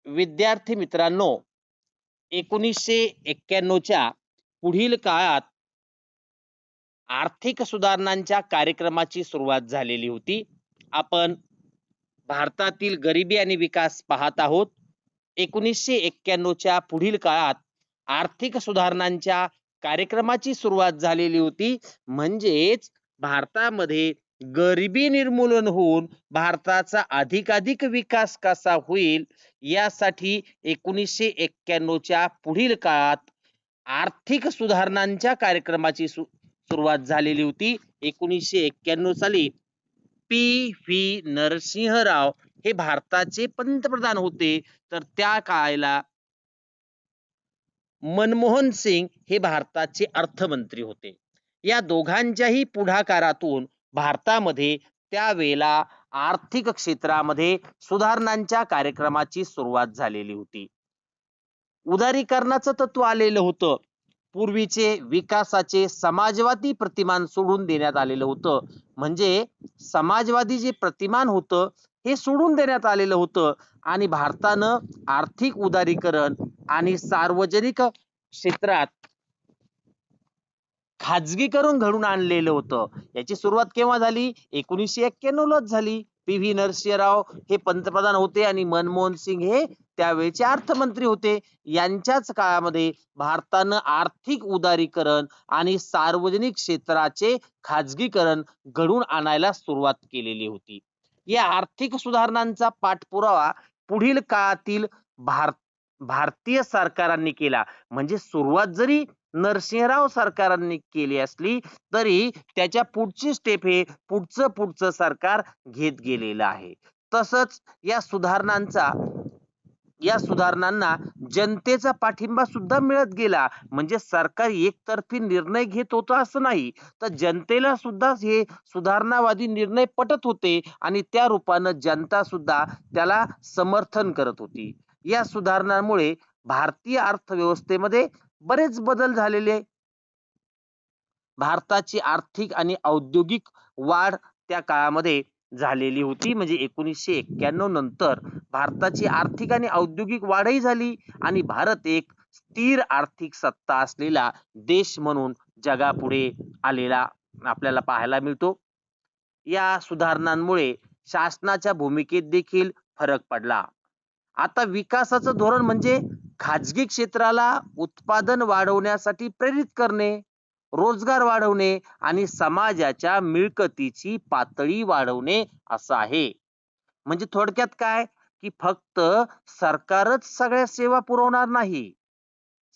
विद्यार्थी मित्रांनो, 1991च्या पुढील काळात आर्थिक सुधारणांच्या कार्यक्रमाची सुरुवात झालेली होती. आपण भारतातील गरिबी आणि विकास पाहत आहोत. 1991च्या पुढील काळात आर्थिक सुधारणांच्या कार्यक्रमाची सुरुवात झालेली होती. म्हणजेच भारतामध्ये गरिबी निर्मूलन होऊन भारताचा अधिकाधिक विकास कसा होईल यासाठी 1991च्या पुढील काळात आर्थिक सुधारणांच्या कार्यक्रमाची सुरुवात झालेली होती. 1991 साली पी.व्ही. नरसिंहराव हे भारताचे पंतप्रधान होते, तर त्या काळाला मनमोहन सिंग हे भारताचे अर्थमंत्री होते. या दोघांच्याही पुढाकारातून भारतामध्ये त्यावेळेला आर्थिक क्षेत्रामध्ये सुधारणांच्या कार्यक्रमाची सुरुवात झालेली होती. उदारीकरणाचं तत्व आलेलं होतं. पूर्वीचे विकासाचे समाजवादी प्रतिमान सोडून देण्यात आलेलं होतं. म्हणजे समाजवादी जे प्रतिमान होतं हे सोडून देण्यात आलेलं होतं आणि भारतानं आर्थिक उदारीकरण आणि सार्वजनिक क्षेत्रात खाजगीकरण घडून आणलेलं होतं. याची सुरुवात केव्हा झाली? 1991 लाच झाली. पी.व्ही. नरसिंहराव हे पंतप्रधान होते आणि मनमोहन सिंग हे त्यावेळेचे अर्थमंत्री होते. यांच्याच काळामध्ये भारतानं आर्थिक उदारीकरण आणि सार्वजनिक क्षेत्राचे खाजगीकरण घडून आणायला सुरुवात केलेली होती. या आर्थिक सुधारणांचा पाठपुरावा पुढील काळातील भारतीय सरकारांनी केला. म्हणजे सुरुवात जरी नरसिंहराव सरकारांनी केली असली तरी त्याच्या पुढची स्टेप हे पुढचं सरकार घेत गेलेलं आहे. तसंच या सुधारणांना जनतेचा पाठिंबा सुद्धा मिळत गेला. म्हणजे सरकार एकतर्फी निर्णय घेत होतं असं नाही, तर जनतेला सुद्धा हे सुधारणावादी निर्णय पटत होते आणि त्या रूपानं जनता सुद्धा त्याला समर्थन करत होती. या सुधारणांमुळे भारतीय अर्थव्यवस्थेमध्ये बरेच बदल झालेले. भारताची आर्थिक आणि औद्योगिक वाढ त्या काळामध्ये झालेली होती. म्हणजे 1991 नंतर भारताची आर्थिक आणि औद्योगिक वाढही झाली आणि भारत एक स्थिर आर्थिक सत्ता असलेला देश म्हणून जगापुढे आलेला आपल्याला पाहायला मिळतो. या सुधारणांमुळे शासनाच्या भूमिकेत देखील फरक पडला. आता विकासाचं धोरण म्हणजे खाजगी क्षेत्राला उत्पादन वाढवण्यासाठी प्रेरित करणे, रोजगार वाढवणे आणि समाजाच्या मिळकतीची पातळी वाढवणे असं आहे. म्हणजे थोडक्यात काय की फक्त सरकारच सगळ्या सेवा पुरवणार नाही,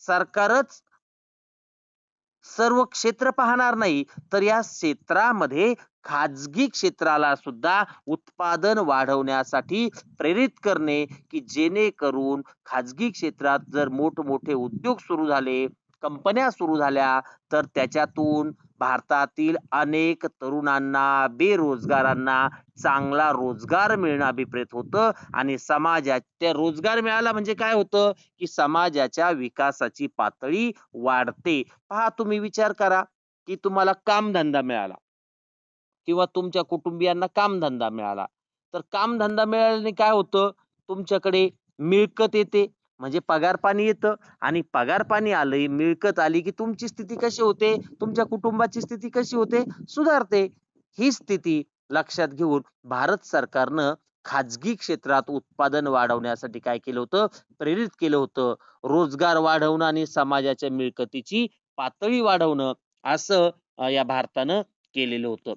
सरकारच सर्व क्षेत्र पाहणार नाही, तर या क्षेत्रामध्ये खाजगी क्षेत्राला सुद्धा उत्पादन वाढवण्यासाठी प्रेरित करणे की जेणेकरून खाजगी क्षेत्रात जर मोठमोठे उद्योग सुरू झाले, कंपन्या सुरू झाल्या तर त्याच्यातून भारतातील अनेक तरुणांना, बेरोजगारांना चांगला रोजगार मिळणं अभिप्रेत होतं आणि समाजात रोजगार मिळाला म्हणजे काय होतं की समाजाच्या विकासाची पातळी वाढते. पहा, तुम्ही विचार करा की तुम्हाला कामधंदा मिळाला किंवा तुमच्या कुटुंबियांना कामधंदा मिळाला, तर कामधंदा मिळाल्याने काय होतं, तुमच्याकडे मिळकत येते म्हणजे पगार पाणी येतं आणि पगार पाणी आलं, मिळकत आली की तुमची स्थिती कशी होते, तुमच्या कुटुंबाची स्थिती कशी होते, सुधारते. ही स्थिती लक्षात घेऊन भारत सरकारनं खाजगी क्षेत्रात उत्पादन वाढवण्यासाठी काय केलं होतं, प्रेरित केलं होतं. रोजगार वाढवणं आणि समाजाच्या मिळकतीची पातळी वाढवणं असं या भारतानं केलेलं होतं.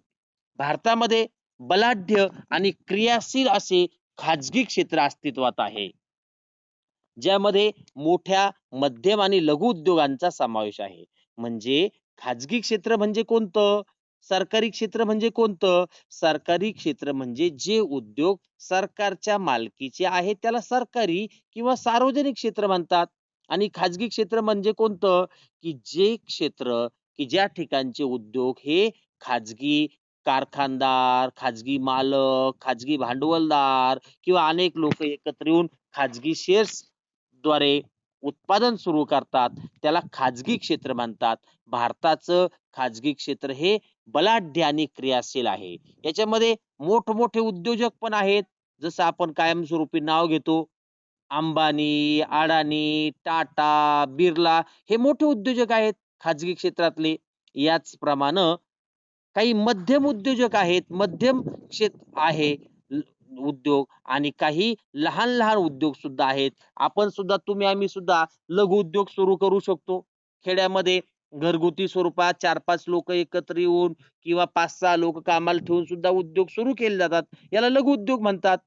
भारतामध्ये बलाढ्य आणि क्रियाशील असे खाजगी क्षेत्र अस्तित्वात आहे, ज्यामध्ये मोठ्या, मध्यम आणि लघु उद्योगांचा समावेश आहे. म्हणजे खाजगी क्षेत्र म्हणजे कोणतं, सरकारी क्षेत्र म्हणजे कोणतं? सरकारी क्षेत्र म्हणजे जे उद्योग सरकारच्या मालकीचे आहेत त्याला सरकारी किंवा सार्वजनिक क्षेत्र म्हणतात. आणि खाजगी क्षेत्र म्हणजे कोणतं की जे क्षेत्र की ज्या ठिकाणचे उद्योग हे खाजगी कारखानदार, खाजगी मालक, खाजगी भांडवलदार किंवा अनेक लोक एकत्र येऊन खाजगी शेअर्स द्वारे उत्पादन सुरू करतात, त्याला खाजगी क्षेत्र म्हणतात. भारताचं खाजगी क्षेत्र हे बलाढ्य आणि क्रियाशील आहे. याच्यामध्ये मोठमोठे उद्योजक पण आहेत. जसं आपण कायमस्वरूपी नाव घेतो अंबानी, अडाणी, टाटा, बिर्ला हे मोठे उद्योजक आहेत खाजगी क्षेत्रातले. याचप्रमाणे काही मध्यम उद्योजक आहेत, मध्यम क्षेत्र आहे उद्योग आणि काही लहान-लहान उद्योग सुद्धा आहेत. आपण सुद्धा तुम्ही आम्ही सुद्धा लघु उद्योग सुरू करू शकतो. खेड्यामध्ये घरगुती स्वरूपात 4-5 लोकं एकत्र येऊन किंवा 5-6 लोकं कामाला ठेवून सुद्धा उद्योग सुरू केले जातात. याला लघु उद्योग म्हणतात.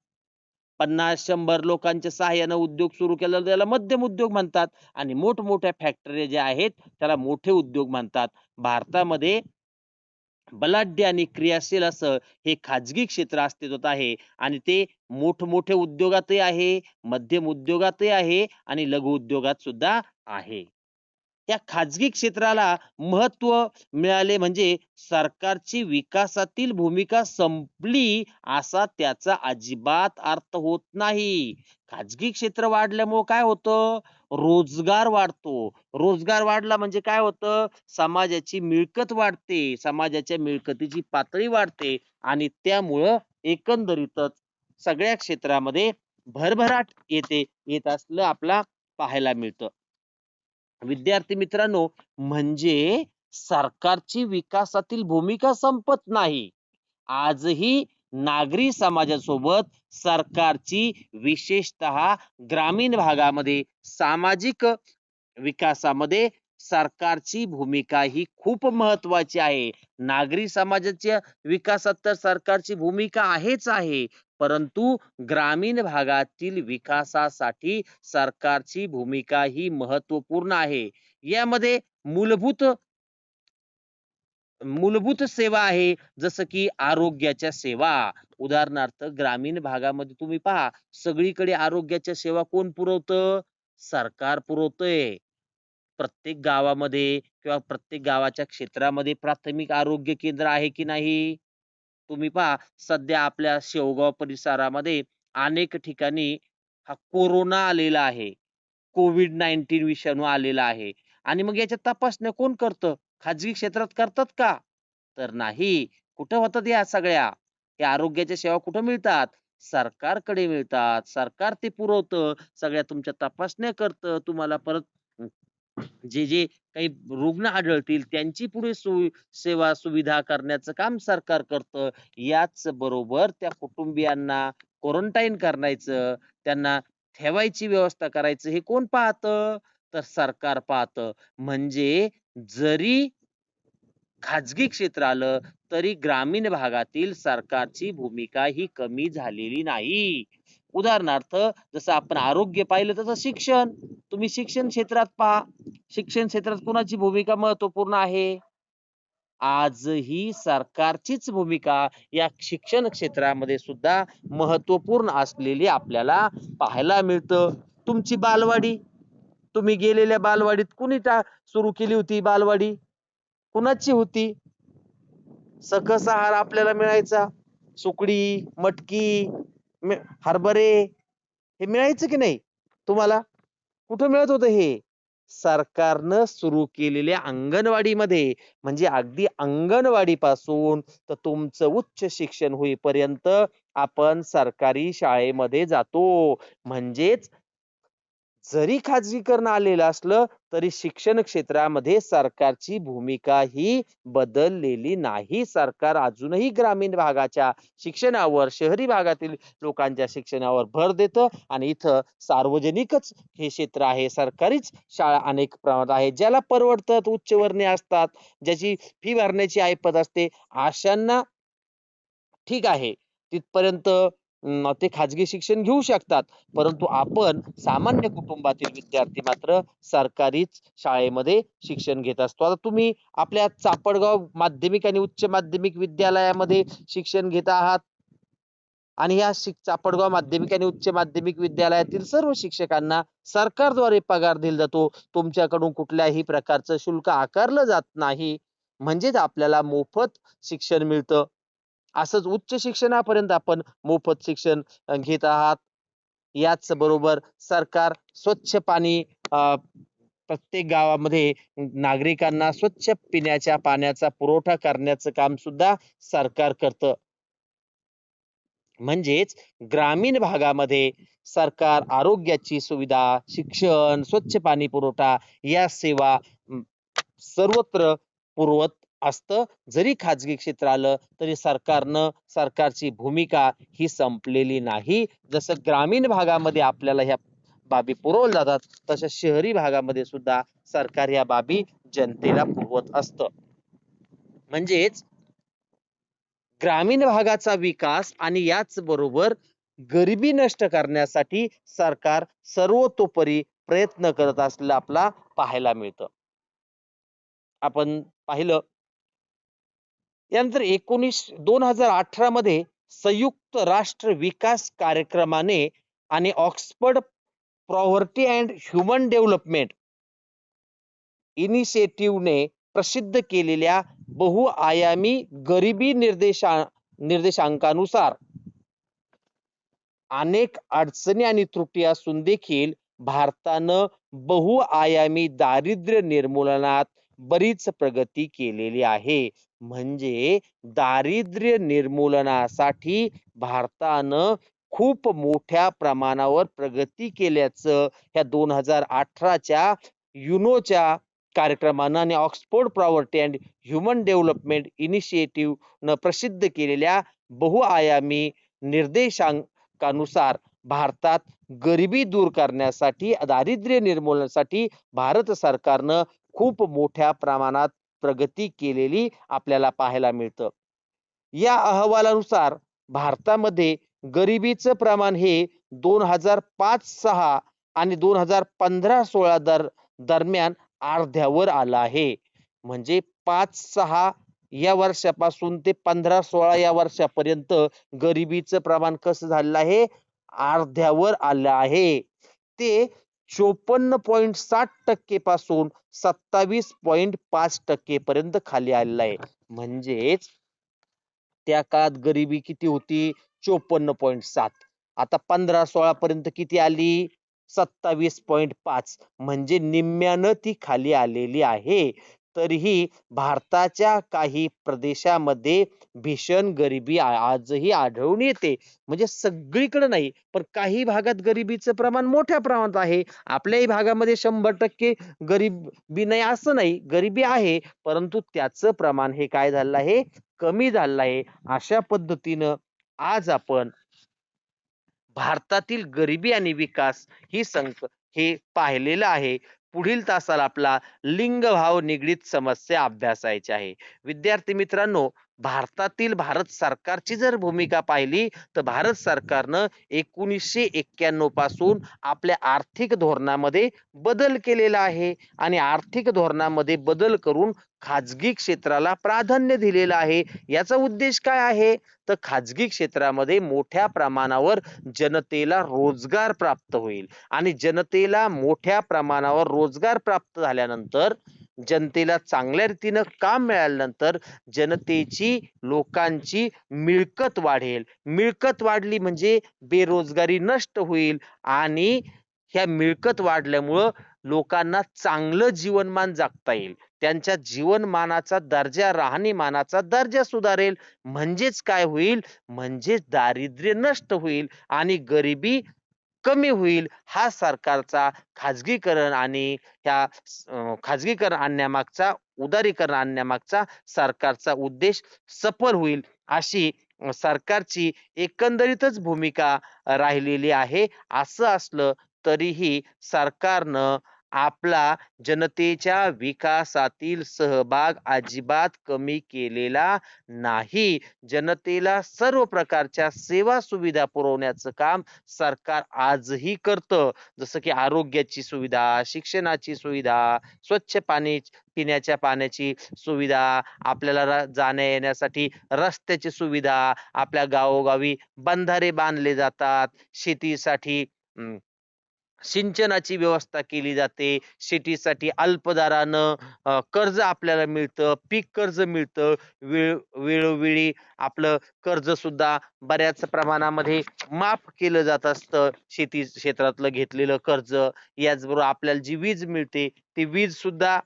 50-100 लोकांच्या सहाय्याने उद्योग सुरू केला त्याला मध्यम उद्योग म्हणतात आणि मोठमोठ्या फॅक्टऱ्या ज्या आहेत त्याला मोठे उद्योग म्हणतात. भारतामध्ये बलाढ्य आणि क्रियाशील असं हे खाजगी क्षेत्र अस्तित्वात आहे आणि ते मोठमोठे उद्योगातही आहे, मध्यम उद्योगातही आहे आणि लघु उद्योगात सुद्धा आहे. त्या खाजगी क्षेत्राला महत्व मिळाले म्हणजे सरकारची विकासातील भूमिका संपली असा त्याचा अजिबात अर्थ होत नाही. खाजगी क्षेत्र वाढल्यामुळं काय होतं? रोजगार वाढतो. रोजगार वाढला म्हणजे काय होतं? समाजाची मिळकत वाढते. समाजाच्या मिळकतीची पातळी वाढते आणि त्यामुळं एकंदरीतच सगळ्या क्षेत्रामध्ये भरभराट येत असलं आपला पाहायला मिळतं. विद्यार्थी मित्रांनो, म्हणजे सरकारची विकासातील भूमिका संपत नाही. आजही नागरी समाजासोबत सरकारची विशेषतः ग्रामीण भागामध्ये सामाजिक विकासामध्ये सरकारची भूमिका ही खूप महत्वाची आहे. नागरी समाजाच्या विकासात तर सरकारची भूमिका आहेच आहे. परंतु ग्रामीण भागातील विकासासाठी सरकारची भूमिका ही महत्वपूर्ण आहे. यामध्ये मूलभूत मूलभूत सेवा आहे जसं की आरोग्याच्या सेवा. उदाहरणार्थ ग्रामीण भागामध्ये तुम्ही पहा सगळीकडे आरोग्याच्या सेवा कोण पुरवतं? सरकार पुरवतंय. प्रत्येक गावामध्ये किंवा प्रत्येक गावाच्या क्षेत्रामध्ये प्राथमिक आरोग्य केंद्र आहे की नाही? तुम्ही पहा सध्या आपल्या शेवगाव परिसरामध्ये अनेक ठिकाणी हा कोरोना आलेला आहे. COVID-19 विषाणू आलेला आहे आणि मग याच्या तपासण्या कोण करतं? खाजगी क्षेत्रात करतात का? तर नाही. कुठं होतात या सगळ्या? या आरोग्याच्या सेवा कुठं मिळतात? सरकारकडे मिळतात. सरकार ते पुरवतं. सगळ्या तुमच्या तपासण्या करतं. तुम्हाला परत जे काही रुग्ण आढळतील त्यांची पुढे सेवा सुविधा करण्याचं काम सरकार करतं. याच बरोबर त्या कुटुंबियांना क्वारंटाईन करायचं, त्यांना ठेवायची व्यवस्था करायचं हे कोण पाहतं? तर सरकार पाहतं. म्हणजे जरी खाजगी क्षेत्र आलं तरी ग्रामीण भागातील सरकारची भूमिका ही कमी झालेली नाही. उदाहरणार्थ जसं आपण आरोग्य पाहिलं तसं शिक्षण. तुम्ही शिक्षण क्षेत्रात पहा. शिक्षण क्षेत्रात कुणाची भूमिका महत्वपूर्ण आहे? आजही सरकारचीच भूमिका या शिक्षण क्षेत्रामध्ये सुद्धा महत्वपूर्ण असलेली आपल्याला पाहायला मिळतं. तुमची बालवाडी, तुम्ही गेलेल्या बालवाडीत कुणी सुरू केली होती बालवाडी? कुणाची होती? सकस आहार आपल्याला मिळायचा. सुकडी, मटकी, हरभरे हे मिळायचं की नाही तुम्हाला? कुठं मिळत होतं हे? सरकारनं सुरू केलेल्या अंगणवाडीमध्ये. म्हणजे अगदी अंगणवाडीपासून तर तुमचं उच्च शिक्षण होईपर्यंत आपण सरकारी शाळेमध्ये जातो. म्हणजेच जरी खाजगीकरण आलेलं असलं तरी शिक्षण क्षेत्रामध्ये सरकारची भूमिका ही बदललेली नाही. सरकार अजूनही ग्रामीण भागाच्या शिक्षणावर, शहरी भागातील लोकांच्या शिक्षणावर भर देतं आणि इथं सार्वजनिकच हे क्षेत्र आहे. सरकारीच शाळा अनेक प्रमाणात आहेत. ज्याला परवडतात, उच्चवर्णीय असतात, ज्याची फी भरण्याची ऐपत असते, अशांना ठीक आहे. तिथपर्यंत ते खाजगी शिक्षण घेऊ शकतात. परंतु आपण सामान्य कुटुंबातील विद्यार्थी मात्र सरकारीच शाळेमध्ये शिक्षण घेत असतो. आता तुम्ही आपल्या चापडगाव माध्यमिक आणि उच्च माध्यमिक विद्यालयामध्ये शिक्षण घेत आहात आणि या चापडगाव माध्यमिक आणि उच्च माध्यमिक विद्यालयातील सर्व शिक्षकांना सरकारद्वारे पगार दिला जातो. तुमच्याकडून कुठल्याही प्रकारचं शुल्क आकारलं जात नाही. म्हणजेच आपल्याला मोफत शिक्षण मिळतं. असंच उच्च शिक्षणापर्यंत आपण मोफत शिक्षण घेत आहात. याच बरोबर सरकार स्वच्छ पाणी प्रत्येक गावामध्ये नागरिकांना स्वच्छ पिण्याच्या पाण्याचा पुरवठा करण्याचं काम सुद्धा सरकार करतं. म्हणजेच ग्रामीण भागामध्ये सरकार आरोग्याची सुविधा, शिक्षण, स्वच्छ पाणी पुरवठा या सेवा सर्वत्र पुरवत असतं. जरी खाजगी क्षेत्र आलं तरी सरकारची भूमिका ही संपलेली नाही. जसं ग्रामीण भागामध्ये आपल्याला ह्या बाबी पुरवल्या जातात, तशा शहरी भागामध्ये सुद्धा सरकार या बाबी जनतेला पुरवत असतं. म्हणजेच ग्रामीण भागाचा विकास आणि याच बरोबर गरिबी नष्ट करण्यासाठी सरकार सर्वतोपरी प्रयत्न करत असलेलं आपला पाहायला मिळतं. आपण पाहिलं यानंतर 2018 मध्ये संयुक्त राष्ट्र विकास कार्यक्रमाने आणि Oxford poverty and human development इनिशिएटिव्हने प्रसिद्ध केलेल्या बहुआयामी गरिबी निर्देशांकानुसार अनेक अडचणी आणि त्रुटी असून देखील भारतानं बहुआयामी दारिद्र्य निर्मूलनात बरीच प्रगती केलेली आहे. म्हणजे दारिद्र्य निर्मूलनासाठी भारतानं खूप मोठ्या प्रमाणावर प्रगती केल्याचं ह्या 2018च्या युनोच्या कार्यक्रमानं आणि Oxford poverty and human development इनिशिएटिव्हनं प्रसिद्ध केलेल्या बहुआयामी निर्देशांकानुसार भारतात गरिबी दूर करण्यासाठी, दारिद्र्य निर्मूलनासाठी भारत सरकारनं खूप मोठ्या प्रमाणात प्रगती केलेली आपल्याला पाहायला मिळतं. या अहवालानुसार भारतामध्ये गरिबीचं प्रमाण हे 2005-6 आणि 2015-16 दरम्यान अर्ध्यावर आलं आहे. म्हणजे 5-6 या वर्षापासून ते 15-16 या वर्षापर्यंत गरिबीचं प्रमाण कसं झालेलं आहे? अर्ध्यावर आलं आहे. ते 54.7% पासून 27.5% पर्यंत खाली आलेलं आहे. म्हणजेच त्या काळात गरिबी किती होती? 54.7. आता 15-16 पर्यंत किती आली? 27.5. म्हणजे निम्म्यानं ती खाली आलेली आहे. तरीही भारताच्या काही प्रदेशामध्ये भीषण गरिबी आजही आढळून येते. म्हणजे सगळीकडे नाही, पण काही भागात गरिबीचं प्रमाण मोठ्या प्रमाणात आहे. आपल्याही भागामध्ये 100% गरिबी नाही असं नाही, गरिबी आहे, परंतु त्याचं प्रमाण हे काय झालं आहे? कमी झालेलं आहे. अशा पद्धतीनं आज आपण भारतातील गरिबी आणि विकास हे पाहिलेलं आहे. पुढील तासाला आपला लिंगभाव निगडीत समस्या अभ्यासायची आहे. विद्यार्थी मित्रांनो, भारतातील भारत सरकारची जर भूमिका पाहिली तर भारत सरकारनं 1991 पासून आपल्या आर्थिक धोरणामध्ये बदल केलेला आहे आणि आर्थिक धोरणामध्ये बदल करून खाजगी क्षेत्राला प्राधान्य दिलेलं आहे. याचा उद्देश काय आहे? तर खाजगी क्षेत्रामध्ये मोठ्या प्रमाणावर जनतेला रोजगार प्राप्त होईल आणि जनतेला मोठ्या प्रमाणावर रोजगार प्राप्त झाल्यानंतर, जनतेला चांगल्या रीतीनं काम मिळाल्यानंतर जनतेची, लोकांची मिळकत वाढेल. मिळकत वाढली म्हणजे बेरोजगारी नष्ट होईल आणि ह्या मिळकत वाढल्यामुळं लोकांना चांगलं जीवनमान जगता येईल. त्यांच्या जीवनमानाचा दर्जा, राहणीमानाचा दर्जा सुधारेल. म्हणजेच काय होईल? म्हणजेच दारिद्र्य नष्ट होईल आणि गरिबी कमी होईल. हा सरकारचा खाजगीकरण आणि खाजगीकरण आणण्यामागचा, उदारीकरण आणण्यामागचा सरकारचा उद्देश सफल होईल, अशी सरकारची एकंदरीतच भूमिका राहिलेली आहे. असं असलं तरीही सरकारनं आपला जनतेच्या विकासातील सहभाग अजिबात कमी केलेला नाही. जनतेला सर्व प्रकारच्या सेवा सुविधा पुरवण्याचं काम सरकार आजही करतं. जसं की आरोग्याची सुविधा, शिक्षणाची सुविधा, स्वच्छ पाणी, पिण्याच्या पाण्याची सुविधा, आपल्याला जाण्या येण्यासाठी रस्त्याची सुविधा, आपल्या गावोगावी बंधारे बांधले जातात, शेतीसाठी सिंचनाची व्यवस्था केली जाते, शेतीसाठी अल्प दरानं कर्ज आपल्याला मिळतं, पीक कर्ज मिळतं, वेळोवेळी आपलं कर्ज सुद्धा बऱ्याच प्रमाणामध्ये माफ केलं जात असतं. शेती क्षेत्रातलं घेतलेलं कर्ज, याचबरोबर आपल्याला जी वीज मिळते ती वीज सुद्धा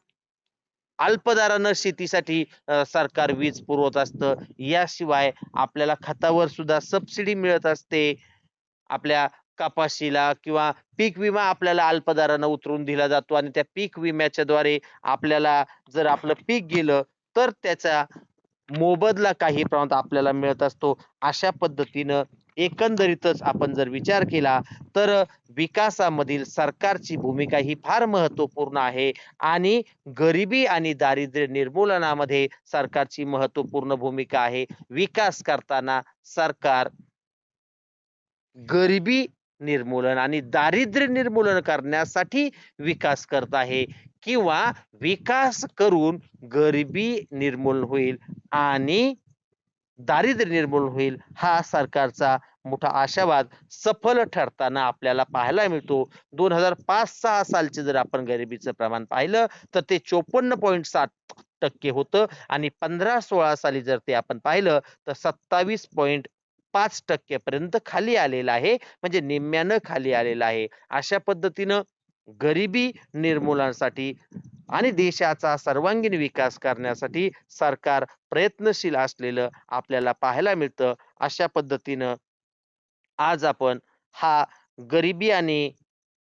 अल्पदरानं शेतीसाठी सरकार वीज पुरवत असतं. याशिवाय आपल्याला खतावर सुद्धा सबसिडी मिळत असते. आपल्या कपाशीला किंवा पीक विमा आपल्याला अल्पदरानं उतरून दिला जातो आणि त्या पीक विम्याच्या द्वारे आपल्याला जर आपलं पीक गेलं तर त्याचा मोबदला काही प्रमाणात आपल्याला मिळत असतो. अशा पद्धतीनं एकंदरीतच आपण जर विचार केला तर विकासामधील सरकारची भूमिका ही फार महत्त्वपूर्ण आहे आणि गरिबी आणि दारिद्र्य निर्मूलनामध्ये सरकारची महत्त्वपूर्ण भूमिका आहे. विकास करताना सरकार गरिबी निर्मूलन आणि दारिद्र्य निर्मूलन करण्यासाठी विकास करत आहे किंवा विकास करून गरिबी निर्मूलन होईल आणि दारिद्र्य निर्मूलन होईल हा सरकारचा मोठा आशावाद सफल ठरताना आपल्याला पाहायला मिळतो. 2005-6 सालचे जर आपण गरिबीचं प्रमाण पाहिलं तर ते 54.7% होतं आणि 15-16 साली जर ते आपण पाहिलं तर 27.5% पर्यंत खाली आलेलं आहे. म्हणजे निम्म्यानं खाली आलेलं आहे. अशा पद्धतीनं गरिबी निर्मूलनासाठी आणि देशाचा सर्वांगीण विकास करण्यासाठी सरकार प्रयत्नशील असलेलं आपल्याला पाहायला मिळतं. अशा पद्धतीनं आज आपण हा गरिबी आणि